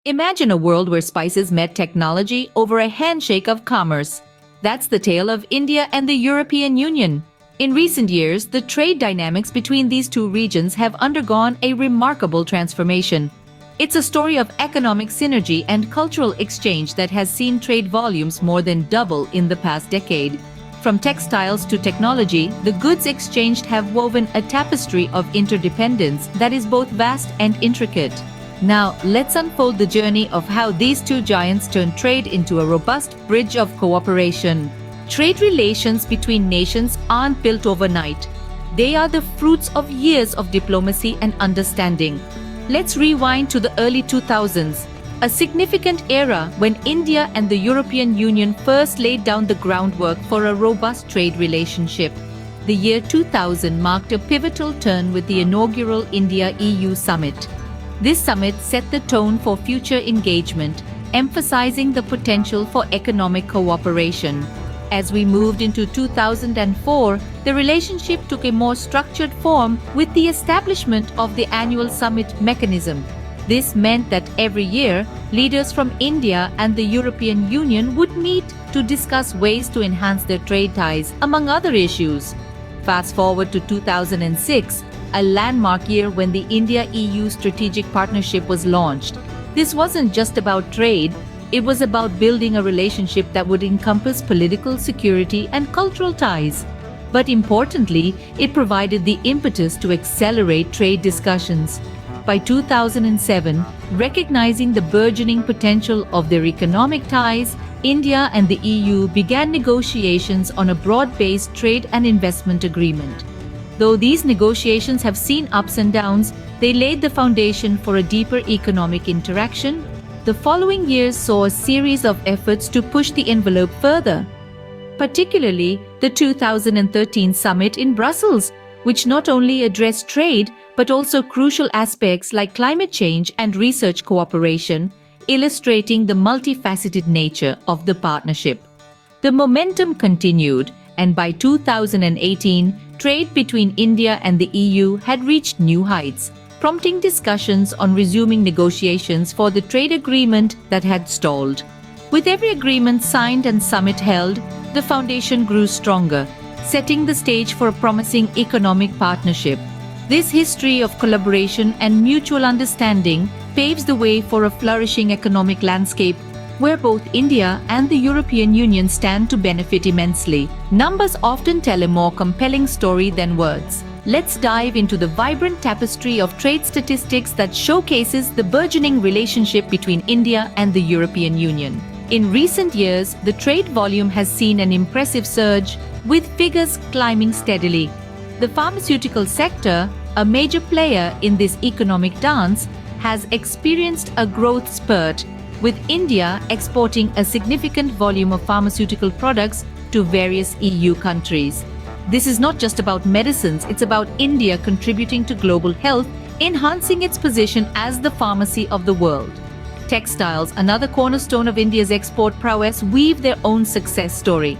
Imagine a world where spices met technology over a handshake of commerce. That's the tale of India and the European Union. In recent years, the trade dynamics between these two regions have undergone a remarkable transformation. It's a story of economic synergy and cultural exchange that has seen trade volumes more than double in the past decade. From textiles to technology, the goods exchanged have woven a tapestry of interdependence that is both vast and intricate. Now, let's unfold the journey of how these two giants turn trade into a robust bridge of cooperation. Trade relations between nations aren't built overnight. They are the fruits of years of diplomacy and understanding. Let's rewind to the early 2000s, a significant era when India and the European Union first laid down the groundwork for a robust trade relationship. The year 2000 marked a pivotal turn with the inaugural India-EU summit. This summit set the tone for future engagement, emphasizing the potential for economic cooperation. As we moved into 2004, the relationship took a more structured form with the establishment of the annual summit mechanism. This meant that every year, leaders from India and the European Union would meet to discuss ways to enhance their trade ties, among other issues. Fast forward to 2006, a landmark year when the India-EU strategic partnership was launched. This wasn't just about trade, it was about building a relationship that would encompass political, security, and cultural ties. But importantly, it provided the impetus to accelerate trade discussions. By 2007, recognizing the burgeoning potential of their economic ties, India and the EU began negotiations on a broad-based trade and investment agreement. Though these negotiations have seen ups and downs, they laid the foundation for a deeper economic interaction. The following years saw a series of efforts to push the envelope further, particularly the 2013 summit in Brussels, which not only addressed trade but also crucial aspects like climate change and research cooperation, illustrating the multifaceted nature of the partnership. The momentum continued, and by 2018, trade between India and the EU had reached new heights, prompting discussions on resuming negotiations for the trade agreement that had stalled. With every agreement signed and summit held, the foundation grew stronger, setting the stage for a promising economic partnership. This history of collaboration and mutual understanding paves the way for a flourishing economic landscape where both India and the European Union stand to benefit immensely. Numbers often tell a more compelling story than words. Let's dive into the vibrant tapestry of trade statistics that showcases the burgeoning relationship between India and the European Union. In recent years, the trade volume has seen an impressive surge, with figures climbing steadily. The pharmaceutical sector, a major player in this economic dance, has experienced a growth spurt, with India exporting a significant volume of pharmaceutical products to various EU countries. This is not just about medicines, it's about India contributing to global health, enhancing its position as the pharmacy of the world. Textiles, another cornerstone of India's export prowess, weave their own success story.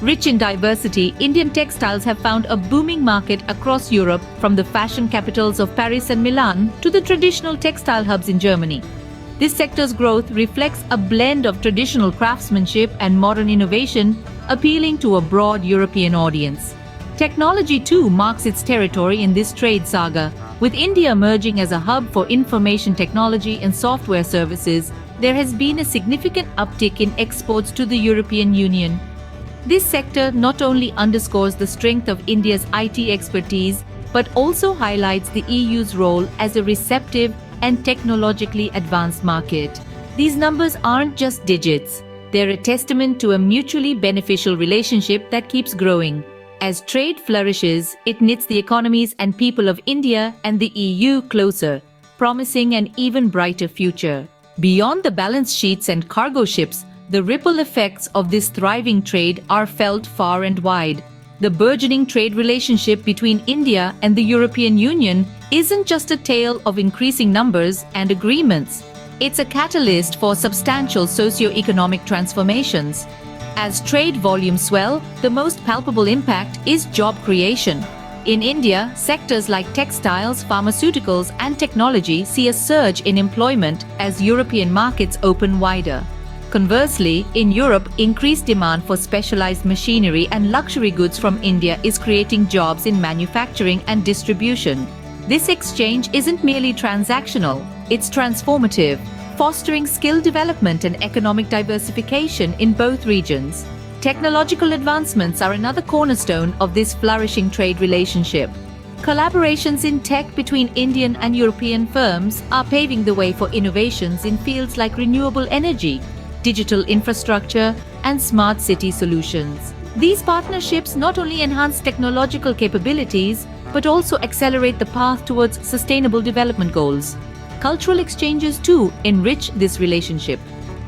Rich in diversity, Indian textiles have found a booming market across Europe, from the fashion capitals of Paris and Milan to the traditional textile hubs in Germany. This sector's growth reflects a blend of traditional craftsmanship and modern innovation, appealing to a broad European audience. Technology too marks its territory in this trade saga. With India emerging as a hub for information technology and software services, there has been a significant uptick in exports to the European Union. This sector not only underscores the strength of India's IT expertise, but also highlights the EU's role as a receptive and technologically advanced market. These numbers aren't just digits. They're a testament to a mutually beneficial relationship that keeps growing. As trade flourishes, it knits the economies and people of India and the EU closer, promising an even brighter future. Beyond the balance sheets and cargo ships, the ripple effects of this thriving trade are felt far and wide. The burgeoning trade relationship between India and the European Union isn't just a tale of increasing numbers and agreements. It's a catalyst for substantial socio-economic transformations. As trade volumes swell, the most palpable impact is job creation. In India, sectors like textiles, pharmaceuticals, and technology see a surge in employment as European markets open wider. Conversely, in Europe, increased demand for specialized machinery and luxury goods from India is creating jobs in manufacturing and distribution. This exchange isn't merely transactional, it's transformative, fostering skill development and economic diversification in both regions. Technological advancements are another cornerstone of this flourishing trade relationship. Collaborations in tech between Indian and European firms are paving the way for innovations in fields like renewable energy, digital infrastructure, and smart city solutions. These partnerships not only enhance technological capabilities, but also accelerate the path towards sustainable development goals. Cultural exchanges too enrich this relationship.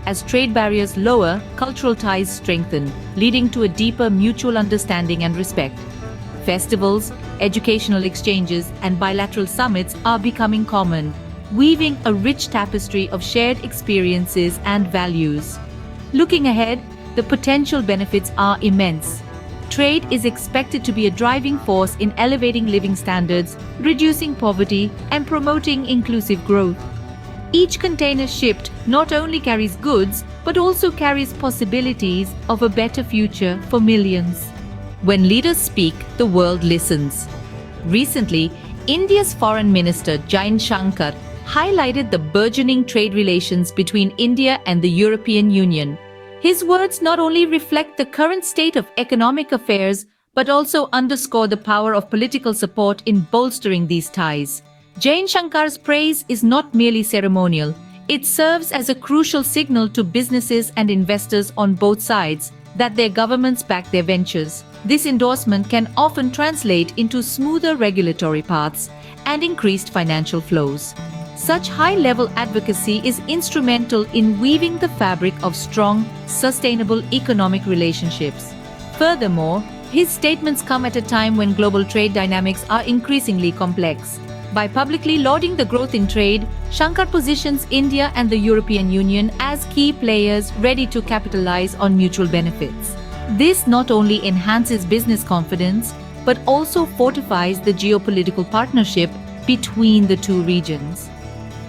As trade barriers lower, cultural ties strengthen, leading to a deeper mutual understanding and respect. Festivals, educational exchanges, and bilateral summits are becoming common, weaving a rich tapestry of shared experiences and values. Looking ahead, the potential benefits are immense. Trade is expected to be a driving force in elevating living standards, reducing poverty, and promoting inclusive growth. Each container shipped not only carries goods, but also carries possibilities of a better future for millions. When leaders speak, the world listens. Recently, India's Foreign Minister Jaishankar highlighted the burgeoning trade relations between India and the European Union. His words not only reflect the current state of economic affairs, but also underscore the power of political support in bolstering these ties. Jaishankar's praise is not merely ceremonial. It serves as a crucial signal to businesses and investors on both sides that their governments back their ventures. This endorsement can often translate into smoother regulatory paths and increased financial flows. Such high-level advocacy is instrumental in weaving the fabric of strong, sustainable economic relationships. Furthermore, his statements come at a time when global trade dynamics are increasingly complex. By publicly lauding the growth in trade, Shankar positions India and the European Union as key players ready to capitalize on mutual benefits. This not only enhances business confidence, but also fortifies the geopolitical partnership between the two regions.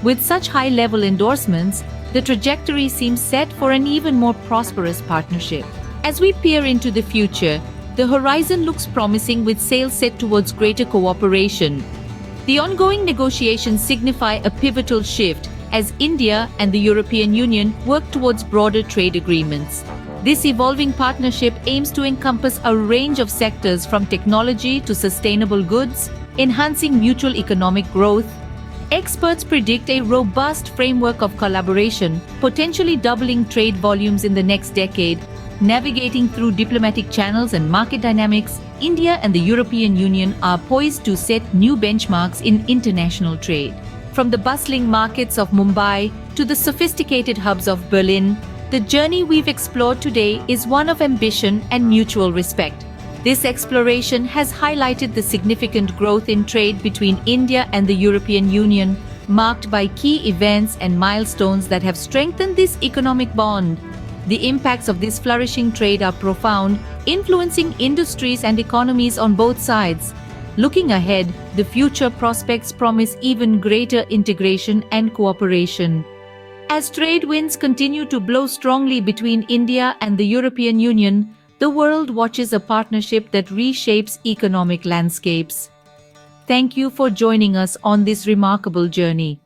With such high-level endorsements, the trajectory seems set for an even more prosperous partnership. As we peer into the future, the horizon looks promising with sails set towards greater cooperation. The ongoing negotiations signify a pivotal shift as India and the European Union work towards broader trade agreements. This evolving partnership aims to encompass a range of sectors from technology to sustainable goods, enhancing mutual economic growth. Experts predict a robust framework of collaboration, potentially doubling trade volumes in the next decade. Navigating through diplomatic channels and market dynamics, India and the European Union are poised to set new benchmarks in international trade. From the bustling markets of Mumbai to the sophisticated hubs of Berlin, the journey we've explored today is one of ambition and mutual respect. This exploration has highlighted the significant growth in trade between India and the European Union, marked by key events and milestones that have strengthened this economic bond. The impacts of this flourishing trade are profound, influencing industries and economies on both sides. Looking ahead, the future prospects promise even greater integration and cooperation. As trade winds continue to blow strongly between India and the European Union, the world watches a partnership that reshapes economic landscapes. Thank you for joining us on this remarkable journey.